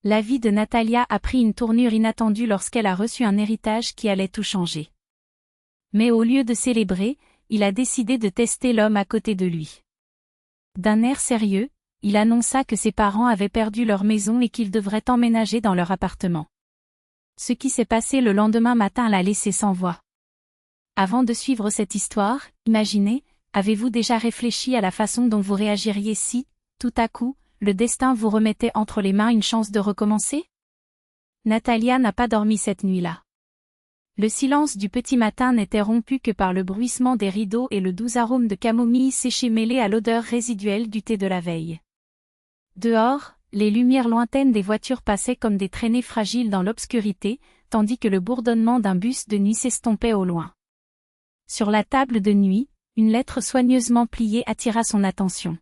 La vie de Natalia a pris une tournure inattendue lorsqu'elle a reçu un héritage qui allait tout changer. Mais au lieu de célébrer, il a décidé de tester l'homme à côté de lui. D'un air sérieux, il annonça que ses parents avaient perdu leur maison et qu'ils devraient emménager dans leur appartement. Ce qui s'est passé le lendemain matin l'a laissé sans voix. Avant de suivre cette histoire, imaginez, avez-vous déjà réfléchi à la façon dont vous réagiriez si, tout à coup, le destin vous remettait entre les mains une chance de recommencer? Natalia n'a pas dormi cette nuit-là. Le silence du petit matin n'était rompu que par le bruissement des rideaux et le doux arôme de camomille séchée mêlé à l'odeur résiduelle du thé de la veille. Dehors, les lumières lointaines des voitures passaient comme des traînées fragiles dans l'obscurité, tandis que le bourdonnement d'un bus de nuit s'estompait au loin. Sur la table de nuit, une lettre soigneusement pliée attira son attention.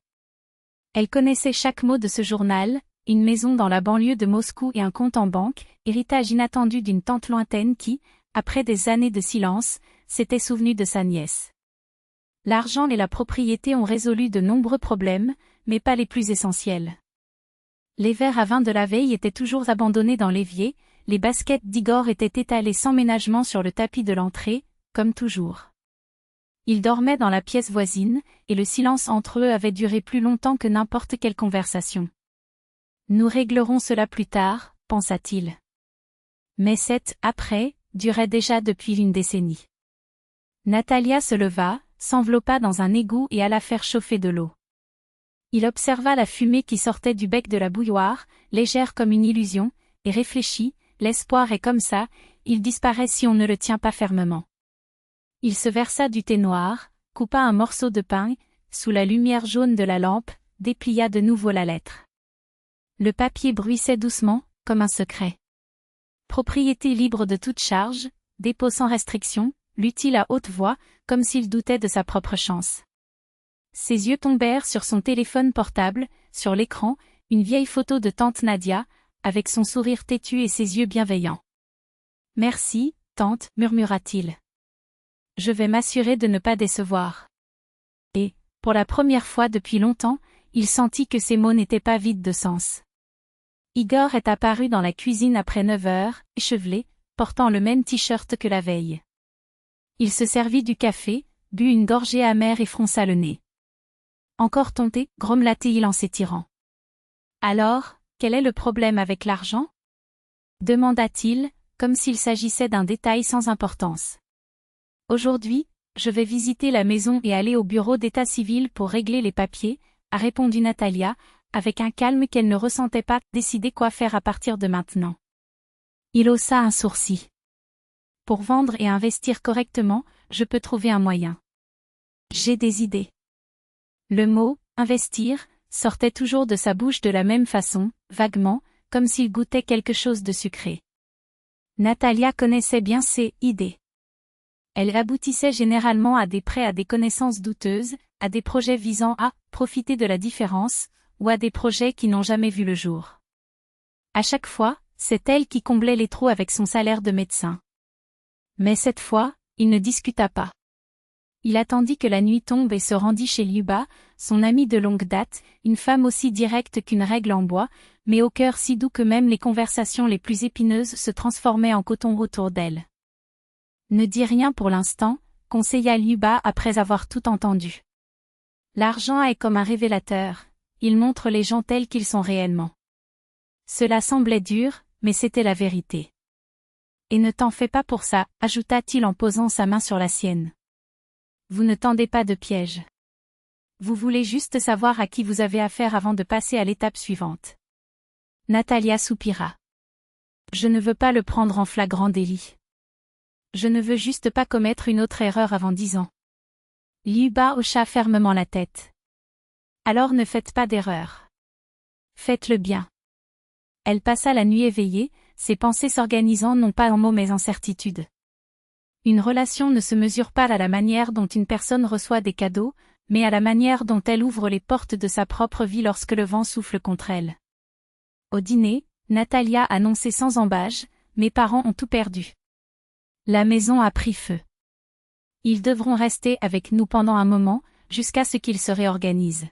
Elle connaissait chaque mot de ce journal, une maison dans la banlieue de Moscou et un compte en banque, héritage inattendu d'une tante lointaine qui, après des années de silence, s'était souvenue de sa nièce. L'argent et la propriété ont résolu de nombreux problèmes, mais pas les plus essentiels. Les verres à vin de la veille étaient toujours abandonnés dans l'évier, les baskets d'Igor étaient étalées sans ménagement sur le tapis de l'entrée, comme toujours. Ils dormaient dans la pièce voisine, et le silence entre eux avait duré plus longtemps que n'importe quelle conversation. Nous réglerons cela plus tard, pensa-t-il. Mais cette « après » durait déjà depuis une décennie. Natalia se leva, s'enveloppa dans un égout et alla faire chauffer de l'eau. Il observa la fumée qui sortait du bec de la bouilloire, légère comme une illusion, et réfléchit, l'espoir est comme ça, il disparaît si on ne le tient pas fermement. Il se versa du thé noir, coupa un morceau de pain, sous la lumière jaune de la lampe, déplia de nouveau la lettre. Le papier bruissait doucement, comme un secret. Propriété libre de toute charge, dépôt sans restriction, lut-il à haute voix, comme s'il doutait de sa propre chance. Ses yeux tombèrent sur son téléphone portable, sur l'écran, une vieille photo de tante Nadia, avec son sourire têtu et ses yeux bienveillants. « Merci, tante, murmura-t-il. Je vais m'assurer de ne pas décevoir. » Et, pour la première fois depuis longtemps, il sentit que ces mots n'étaient pas vides de sens. Igor est apparu dans la cuisine après 9 heures, échevelé, portant le même t-shirt que la veille. Il se servit du café, but une gorgée amère et fronça le nez. « Encore ton thé » grommela-t-il en s'étirant. « Alors, quel est le problème avec l'argent » demanda-t-il, comme s'il s'agissait d'un détail sans importance. « Aujourd'hui, je vais visiter la maison et aller au bureau d'état civil pour régler les papiers » a répondu Natalia, avec un calme qu'elle ne ressentait pas, décider quoi faire à partir de maintenant. Il haussa un sourcil. « Pour vendre et investir correctement, je peux trouver un moyen. J'ai des idées. » Le mot « investir » sortait toujours de sa bouche de la même façon, vaguement, comme s'il goûtait quelque chose de sucré. Natalia connaissait bien ses « idées ». Elle aboutissait généralement à des prêts à des connaissances douteuses, à des projets visant à « profiter de la différence », ou à des projets qui n'ont jamais vu le jour. À chaque fois, c'est elle qui comblait les trous avec son salaire de médecin. Mais cette fois, il ne discuta pas. Il attendit que la nuit tombe et se rendit chez Lyuba, son amie de longue date, une femme aussi directe qu'une règle en bois, mais au cœur si doux que même les conversations les plus épineuses se transformaient en coton autour d'elle. « Ne dis rien pour l'instant », conseilla Lyuba après avoir tout entendu. L'argent est comme un révélateur, il montre les gens tels qu'ils sont réellement. Cela semblait dur, mais c'était la vérité. Et ne t'en fais pas pour ça, ajouta-t-il en posant sa main sur la sienne. Vous ne tendez pas de piège. Vous voulez juste savoir à qui vous avez affaire avant de passer à l'étape suivante. Natalia soupira. Je ne veux pas le prendre en flagrant délit. Je ne veux juste pas commettre une autre erreur avant 10 ans. Lyuba hocha fermement la tête. Alors ne faites pas d'erreur. Faites-le bien. Elle passa la nuit éveillée, ses pensées s'organisant non pas en mots mais en certitudes. Une relation ne se mesure pas à la manière dont une personne reçoit des cadeaux, mais à la manière dont elle ouvre les portes de sa propre vie lorsque le vent souffle contre elle. Au dîner, Natalia annonçait sans embâche, « Mes parents ont tout perdu. La maison a pris feu. Ils devront rester avec nous pendant un moment, jusqu'à ce qu'ils se réorganisent. »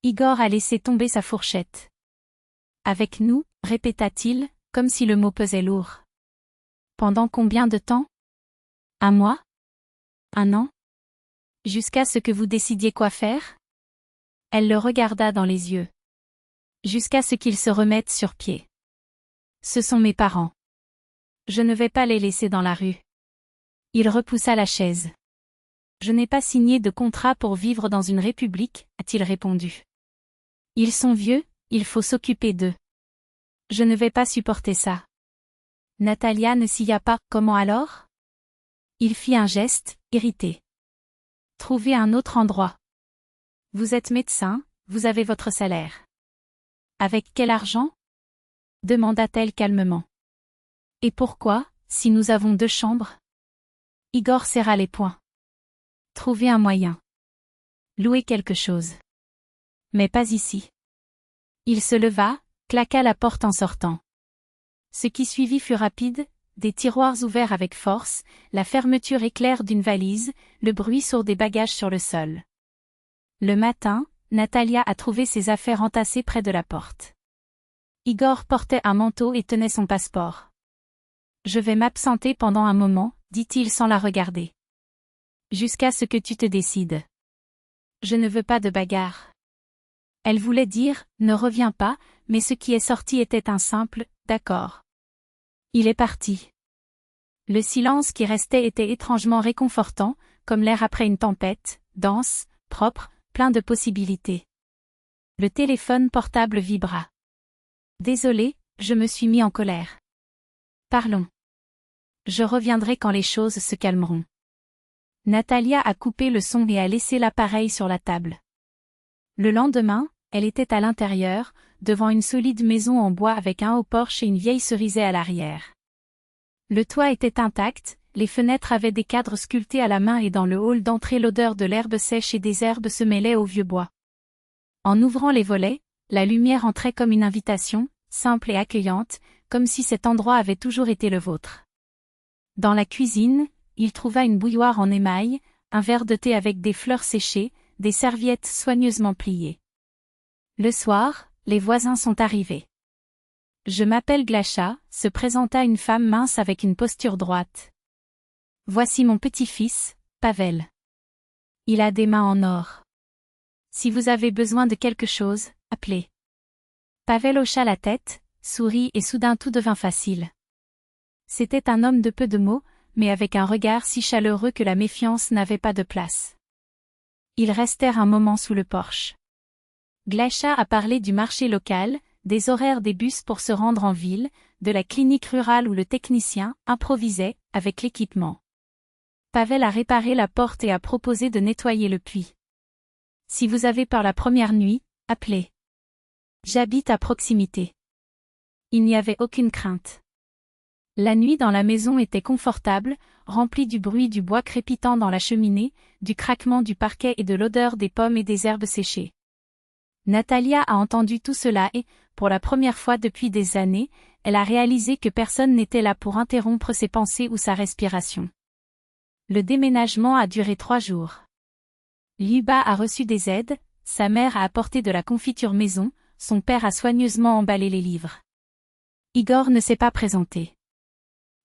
Igor a laissé tomber sa fourchette. « Avec nous » répéta-t-il, comme si le mot pesait lourd. Pendant combien de temps? Un mois? Un an? Jusqu'à ce que vous décidiez quoi faire? Elle le regarda dans les yeux. Jusqu'à ce qu'ils se remettent sur pied. Ce sont mes parents. Je ne vais pas les laisser dans la rue. Il repoussa la chaise. Je n'ai pas signé de contrat pour vivre dans une république, a-t-il répondu. Ils sont vieux, il faut s'occuper d'eux. Je ne vais pas supporter ça. Natalia ne sia pas, comment alors? Il fit un geste, irrité. Trouvez un autre endroit. Vous êtes médecin, vous avez votre salaire. Avec quel argent? Demanda-t-elle calmement. Et pourquoi, si nous avons 2 chambres? Igor serra les poings. Trouvez un moyen. Louer quelque chose. Mais pas ici. Il se leva, claqua la porte en sortant. Ce qui suivit fut rapide, des tiroirs ouverts avec force, la fermeture éclair d'une valise, le bruit sourd des bagages sur le sol. Le matin, Natalia a trouvé ses affaires entassées près de la porte. Igor portait un manteau et tenait son passeport. Je vais m'absenter pendant un moment, dit-il sans la regarder. Jusqu'à ce que tu te décides. Je ne veux pas de bagarre. Elle voulait dire, ne reviens pas, mais ce qui est sorti était un simple, d'accord. Il est parti. Le silence qui restait était étrangement réconfortant, comme l'air après une tempête, dense, propre, plein de possibilités. Le téléphone portable vibra. Désolé, je me suis mis en colère. Parlons. Je reviendrai quand les choses se calmeront. Natalia a coupé le son et a laissé l'appareil sur la table. Le lendemain, elle était à l'intérieur, devant une solide maison en bois avec un haut porche et une vieille cerisier à l'arrière. Le toit était intact, les fenêtres avaient des cadres sculptés à la main et dans le hall d'entrée l'odeur de l'herbe sèche et des herbes se mêlait au vieux bois. En ouvrant les volets, la lumière entrait comme une invitation, simple et accueillante, comme si cet endroit avait toujours été le vôtre. Dans la cuisine, il trouva une bouilloire en émail, un verre de thé avec des fleurs séchées, des serviettes soigneusement pliées. Le soir, les voisins sont arrivés. Je m'appelle Glacha, se présenta une femme mince avec une posture droite. Voici mon petit-fils, Pavel. Il a des mains en or. Si vous avez besoin de quelque chose, appelez. Pavel hocha la tête, sourit et soudain tout devint facile. C'était un homme de peu de mots, mais avec un regard si chaleureux que la méfiance n'avait pas de place. Ils restèrent un moment sous le porche. Glacha a parlé du marché local, des horaires des bus pour se rendre en ville, de la clinique rurale où le technicien improvisait, avec l'équipement. Pavel a réparé la porte et a proposé de nettoyer le puits. Si vous avez peur la première nuit, appelez. J'habite à proximité. Il n'y avait aucune crainte. La nuit dans la maison était confortable, remplie du bruit du bois crépitant dans la cheminée, du craquement du parquet et de l'odeur des pommes et des herbes séchées. Natalia a entendu tout cela et, pour la première fois depuis des années, elle a réalisé que personne n'était là pour interrompre ses pensées ou sa respiration. Le déménagement a duré 3 jours. Lyuba a reçu des aides, sa mère a apporté de la confiture maison, son père a soigneusement emballé les livres. Igor ne s'est pas présenté.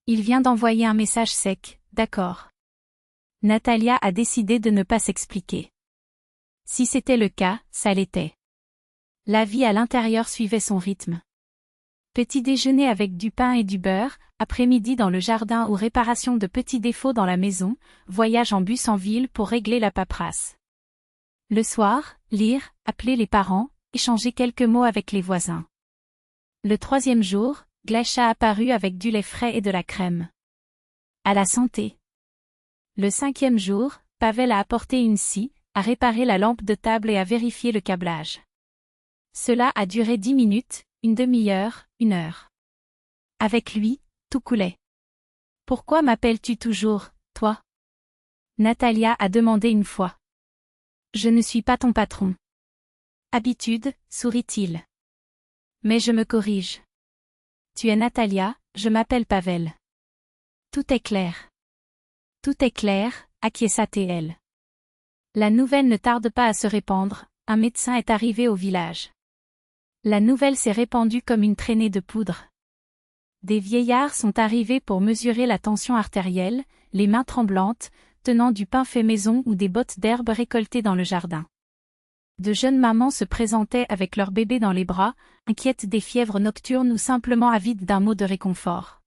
Il vient d'envoyer un message sec, d'accord. Natalia a décidé de ne pas s'expliquer. Si c'était le cas, ça l'était. La vie à l'intérieur suivait son rythme. Petit déjeuner avec du pain et du beurre, après-midi dans le jardin ou réparation de petits défauts dans la maison, voyage en bus en ville pour régler la paperasse. Le soir, lire, appeler les parents, échanger quelques mots avec les voisins. Le 3e jour, Glacha apparut avec du lait frais et de la crème. À la santé. Le 5e jour, Pavel a apporté une scie, a réparé la lampe de table et a vérifié le câblage. Cela a duré 10 minutes, une demi-heure, 1 heure. Avec lui, tout coulait. Pourquoi m'appelles-tu toujours, toi? Natalia a demandé une fois. Je ne suis pas ton patron. Habitude, sourit-il. Mais je me corrige. Tu es Natalia, je m'appelle Pavel. Tout est clair. Tout est clair, acquiesça-t-elle. La nouvelle ne tarde pas à se répandre, un médecin est arrivé au village. La nouvelle s'est répandue comme une traînée de poudre. Des vieillards sont arrivés pour mesurer la tension artérielle, les mains tremblantes, tenant du pain fait maison ou des bottes d'herbe récoltées dans le jardin. De jeunes mamans se présentaient avec leur bébé dans les bras, inquiètes des fièvres nocturnes ou simplement avides d'un mot de réconfort.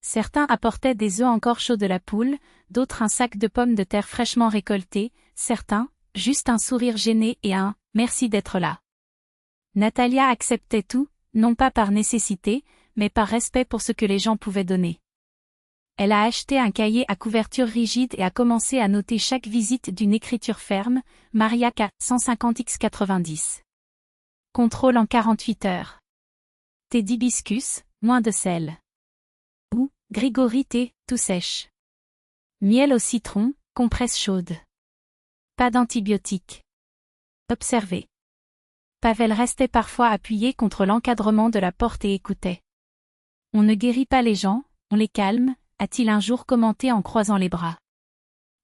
Certains apportaient des œufs encore chauds de la poule, d'autres un sac de pommes de terre fraîchement récoltées, certains, juste un sourire gêné et un « merci d'être là ». Natalia acceptait tout, non pas par nécessité, mais par respect pour ce que les gens pouvaient donner. Elle a acheté un cahier à couverture rigide et a commencé à noter chaque visite d'une écriture ferme, Maria K. 150x90. Contrôle en 48 heures. Thé d'hibiscus, moins de sel. Ou, Grigori thé, tout sèche. Miel au citron, compresse chaude. Pas d'antibiotiques. Observez. Pavel restait parfois appuyé contre l'encadrement de la porte et écoutait. On ne guérit pas les gens, on les calme, a-t-il un jour commenté en croisant les bras.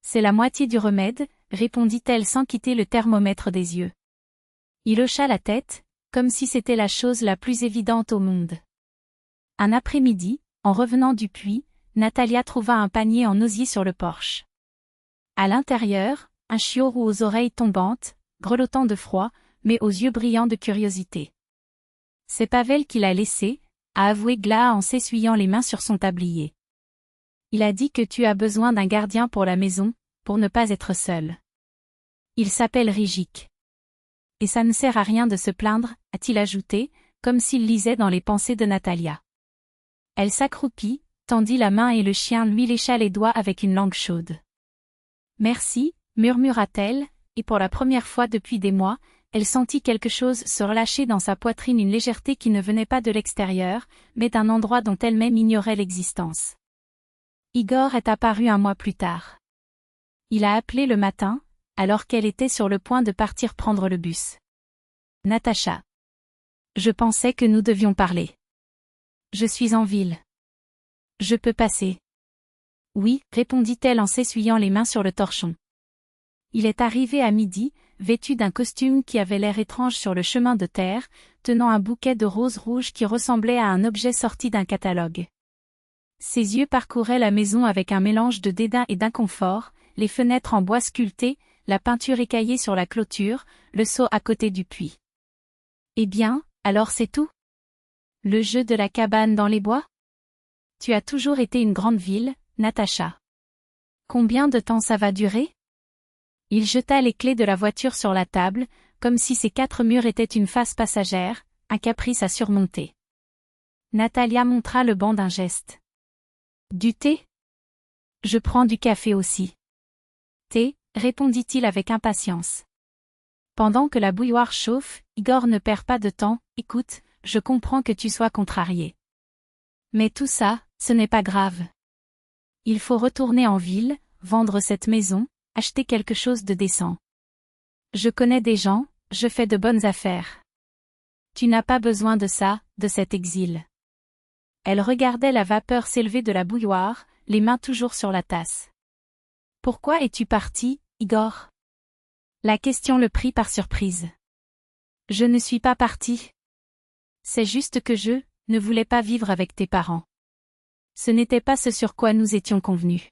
C'est la moitié du remède, répondit-elle sans quitter le thermomètre des yeux. Il hocha la tête, comme si c'était la chose la plus évidente au monde. Un après-midi, en revenant du puits, Natalia trouva un panier en osier sur le porche. À l'intérieur, un chiot roux aux oreilles tombantes, grelottant de froid, mais aux yeux brillants de curiosité. C'est Pavel qui l'a laissé, a avoué Gla en s'essuyant les mains sur son tablier. Il a dit que tu as besoin d'un gardien pour la maison, pour ne pas être seul. Il s'appelle Rijik. Et ça ne sert à rien de se plaindre, a-t-il ajouté, comme s'il lisait dans les pensées de Natalia. Elle s'accroupit, tendit la main et le chien lui lécha les doigts avec une langue chaude. Merci, murmura-t-elle, et pour la première fois depuis des mois, elle sentit quelque chose se relâcher dans sa poitrine, une légèreté qui ne venait pas de l'extérieur, mais d'un endroit dont elle-même ignorait l'existence. Igor est apparu un mois plus tard. Il a appelé le matin, alors qu'elle était sur le point de partir prendre le bus. Natacha. Je pensais que nous devions parler. Je suis en ville. Je peux passer. Oui, répondit-elle en s'essuyant les mains sur le torchon. Il est arrivé à midi, vêtu d'un costume qui avait l'air étrange sur le chemin de terre, tenant un bouquet de roses rouges qui ressemblait à un objet sorti d'un catalogue. Ses yeux parcouraient la maison avec un mélange de dédain et d'inconfort, les fenêtres en bois sculpté, la peinture écaillée sur la clôture, le seau à côté du puits. Eh bien, alors c'est tout? Le jeu de la cabane dans les bois? Tu as toujours été une grande ville, Natacha. Combien de temps ça va durer? Il jeta les clés de la voiture sur la table, comme si ces 4 murs étaient une phase passagère, un caprice à surmonter. Natalia montra le banc d'un geste. Du thé? Je prends du café aussi. Thé, répondit-il avec impatience. Pendant que la bouilloire chauffe, Igor ne perd pas de temps, écoute, je comprends que tu sois contrarié. Mais tout ça, ce n'est pas grave. Il faut retourner en ville, vendre cette maison, acheter quelque chose de décent. Je connais des gens, je fais de bonnes affaires. Tu n'as pas besoin de ça, de cet exil. Elle regardait la vapeur s'élever de la bouilloire, les mains toujours sur la tasse. Pourquoi es-tu parti, Igor? La question le prit par surprise. Je ne suis pas parti. C'est juste que je ne voulais pas vivre avec tes parents. Ce n'était pas ce sur quoi nous étions convenus.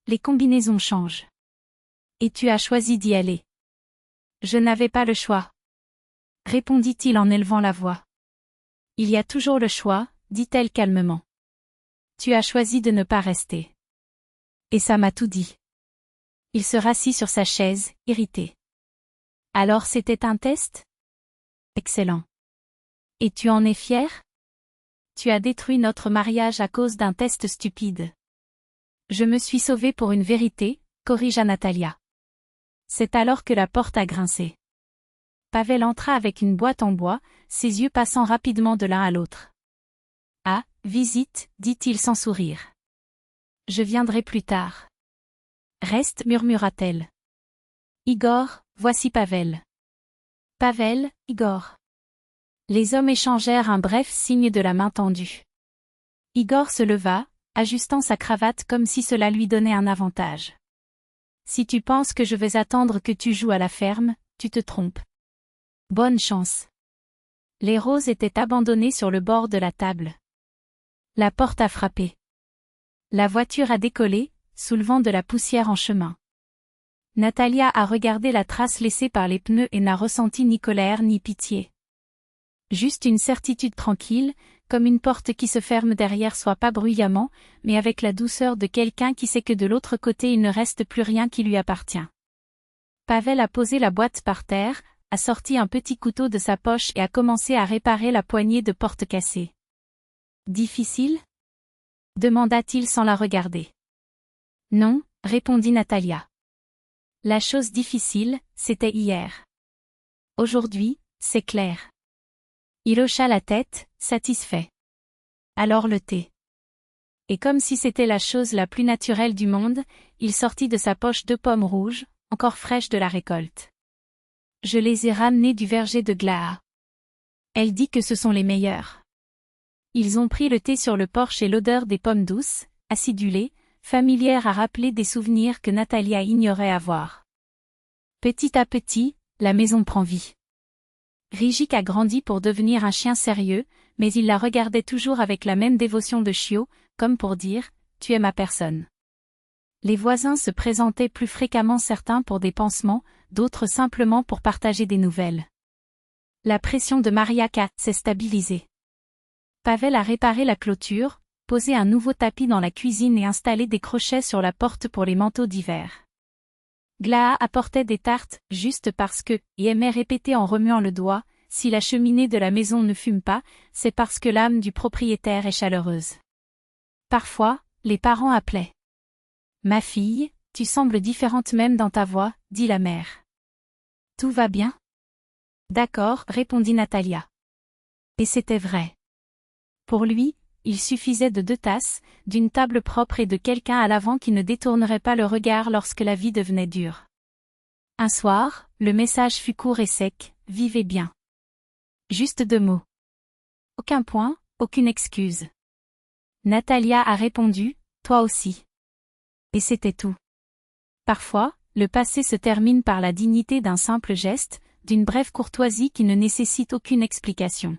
Les combinaisons changent. Et tu as choisi d'y aller. Je n'avais pas le choix. Répondit-il en élevant la voix. Il y a toujours le choix, dit-elle calmement. Tu as choisi de ne pas rester. Et ça m'a tout dit. Il se rassit sur sa chaise, irrité. Alors c'était un test? Excellent. Et tu en es fier? Tu as détruit notre mariage à cause d'un test stupide. Je me suis sauvée pour une vérité, corrigea Natalia. C'est alors que la porte a grincé. Pavel entra avec une boîte en bois, ses yeux passant rapidement de l'un à l'autre. Ah, visite, dit-il sans sourire. Je viendrai plus tard. Reste, murmura-t-elle. Igor, voici Pavel. Pavel, Igor. Les hommes échangèrent un bref signe de la main tendue. Igor se leva, ajustant sa cravate comme si cela lui donnait un avantage. Si tu penses que je vais attendre que tu joues à la ferme, tu te trompes. Bonne chance. Les roses étaient abandonnées sur le bord de la table. La porte a frappé. La voiture a décollé, soulevant de la poussière en chemin. Natalia a regardé la trace laissée par les pneus et n'a ressenti ni colère ni pitié. Juste une certitude tranquille, comme une porte qui se ferme derrière soi pas bruyamment, mais avec la douceur de quelqu'un qui sait que de l'autre côté il ne reste plus rien qui lui appartient. Pavel a posé la boîte par terre, a sorti un petit couteau de sa poche et a commencé à réparer la poignée de porte cassée. Difficile ? Demanda-t-il sans la regarder. Non, répondit Natalia. La chose difficile, c'était hier. Aujourd'hui, c'est clair. Il hocha la tête, satisfait. Alors le thé. Et comme si c'était la chose la plus naturelle du monde, il sortit de sa poche 2 pommes rouges, encore fraîches de la récolte. Je les ai ramenées du verger de Glaa. Elle dit que ce sont les meilleures. Ils ont pris le thé sur le porche et l'odeur des pommes douces, acidulées, familière à rappeler des souvenirs que Natalia ignorait avoir. Petit à petit, la maison prend vie. Rijik a grandi pour devenir un chien sérieux, mais il la regardait toujours avec la même dévotion de chiot, comme pour dire « Tu es ma personne ». Les voisins se présentaient plus fréquemment, certains pour des pansements, d'autres simplement pour partager des nouvelles. La pression de Mariaka s'est stabilisée. Pavel a réparé la clôture, posé un nouveau tapis dans la cuisine et installé des crochets sur la porte pour les manteaux d'hiver. Glaa apportait des tartes, juste parce que, et aimait répéter en remuant le doigt, si la cheminée de la maison ne fume pas, c'est parce que l'âme du propriétaire est chaleureuse. Parfois, les parents appelaient. Ma fille, tu sembles différente même dans ta voix, dit la mère. Tout va bien? D'accord, répondit Natalia. Et c'était vrai. Pour lui, il suffisait de 2 tasses, d'une table propre et de quelqu'un à l'avant qui ne détournerait pas le regard lorsque la vie devenait dure. Un soir, le message fut court et sec, vivez bien. Juste 2 mots. Aucun point, aucune excuse. Natalia a répondu, toi aussi. Et c'était tout. Parfois, le passé se termine par la dignité d'un simple geste, d'une brève courtoisie qui ne nécessite aucune explication.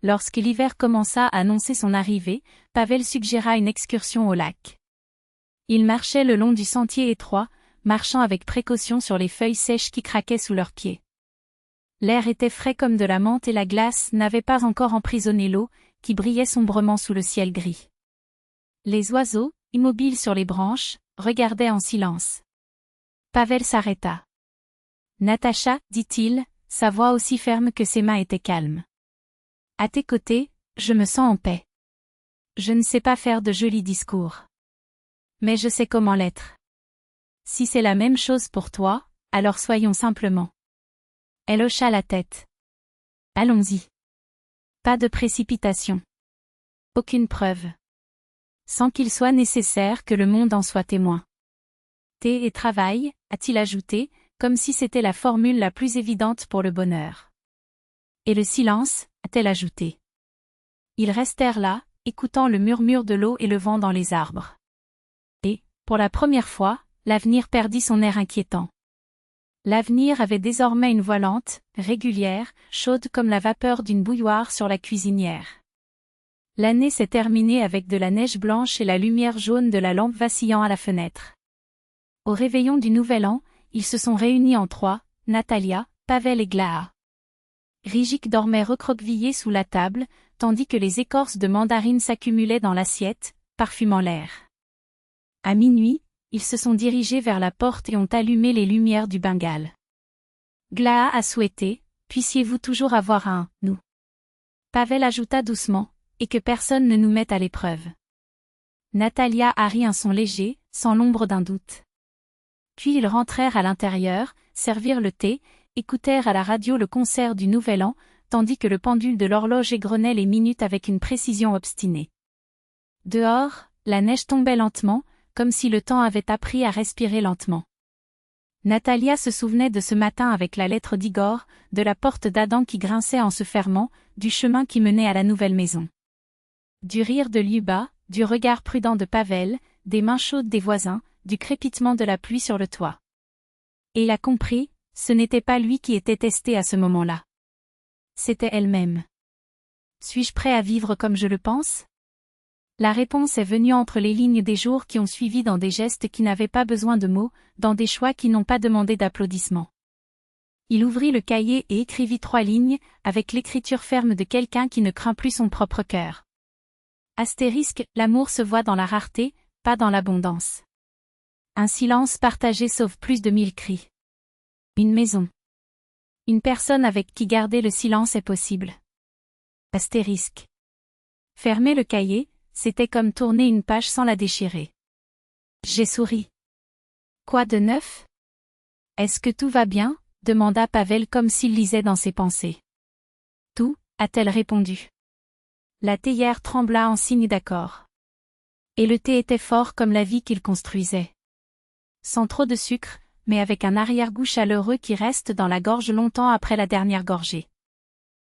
Lorsque l'hiver commença à annoncer son arrivée, Pavel suggéra une excursion au lac. Ils marchaient le long du sentier étroit, marchant avec précaution sur les feuilles sèches qui craquaient sous leurs pieds. L'air était frais comme de la menthe et la glace n'avait pas encore emprisonné l'eau, qui brillait sombrement sous le ciel gris. Les oiseaux, immobiles sur les branches, regardaient en silence. Pavel s'arrêta. Natacha, dit-il, sa voix aussi ferme que ses mains étaient calmes. À tes côtés, je me sens en paix. Je ne sais pas faire de jolis discours. Mais je sais comment l'être. Si c'est la même chose pour toi, alors soyons simplement. Elle hocha la tête. Allons-y. Pas de précipitation. Aucune preuve. Sans qu'il soit nécessaire que le monde en soit témoin. Thé et travail, a-t-il ajouté, comme si c'était la formule la plus évidente pour le bonheur. Et le silence, a-t-elle ajouté. Ils restèrent là, écoutant le murmure de l'eau et le vent dans les arbres. Et, pour la première fois, l'avenir perdit son air inquiétant. L'avenir avait désormais une voix lente, régulière, chaude comme la vapeur d'une bouilloire sur la cuisinière. L'année s'est terminée avec de la neige blanche et la lumière jaune de la lampe vacillant à la fenêtre. Au réveillon du Nouvel An, ils se sont réunis en 3, Natalia, Pavel et Glaa. Rijik dormait recroquevillé sous la table, tandis que les écorces de mandarine s'accumulaient dans l'assiette, parfumant l'air. À minuit, ils se sont dirigés vers la porte et ont allumé les lumières du Bengale. Glaa a souhaité, puissiez-vous toujours avoir un « nous ». Pavel ajouta doucement, et que personne ne nous mette à l'épreuve. Natalia a ri un son léger, sans l'ombre d'un doute. Puis ils rentrèrent à l'intérieur, servirent le thé, écoutèrent à la radio le concert du Nouvel An, tandis que le pendule de l'horloge égrenait les minutes avec une précision obstinée. Dehors, la neige tombait lentement, comme si le temps avait appris à respirer lentement. Natalia se souvenait de ce matin avec la lettre d'Igor, de la porte d'Adam qui grinçait en se fermant, du chemin qui menait à la nouvelle maison. Du rire de Liuba, du regard prudent de Pavel, des mains chaudes des voisins, du crépitement de la pluie sur le toit. Et il a compris, ce n'était pas lui qui était testé à ce moment-là. c'était elle-même. Suis-je prêt à vivre comme je le pense? La réponse est venue entre les lignes des jours qui ont suivi, dans des gestes qui n'avaient pas besoin de mots, dans des choix qui n'ont pas demandé d'applaudissements. Il ouvrit le cahier et écrivit 3 lignes, avec l'écriture ferme de quelqu'un qui ne craint plus son propre cœur. Astérisque, l'amour se voit dans la rareté, pas dans l'abondance. Un silence partagé sauve plus de 1000 cris. Une maison. Une personne avec qui garder le silence est possible. Astérisque. Fermer le cahier, c'était comme tourner une page sans la déchirer. J'ai souri. Quoi de neuf? Est-ce que tout va bien? Demanda Pavel comme s'il lisait dans ses pensées. Tout, a-t-elle répondu. La théière trembla en signe d'accord. Et le thé était fort comme la vie qu'il construisait. Sans trop de sucre, mais avec un arrière-goût chaleureux qui reste dans la gorge longtemps après la dernière gorgée.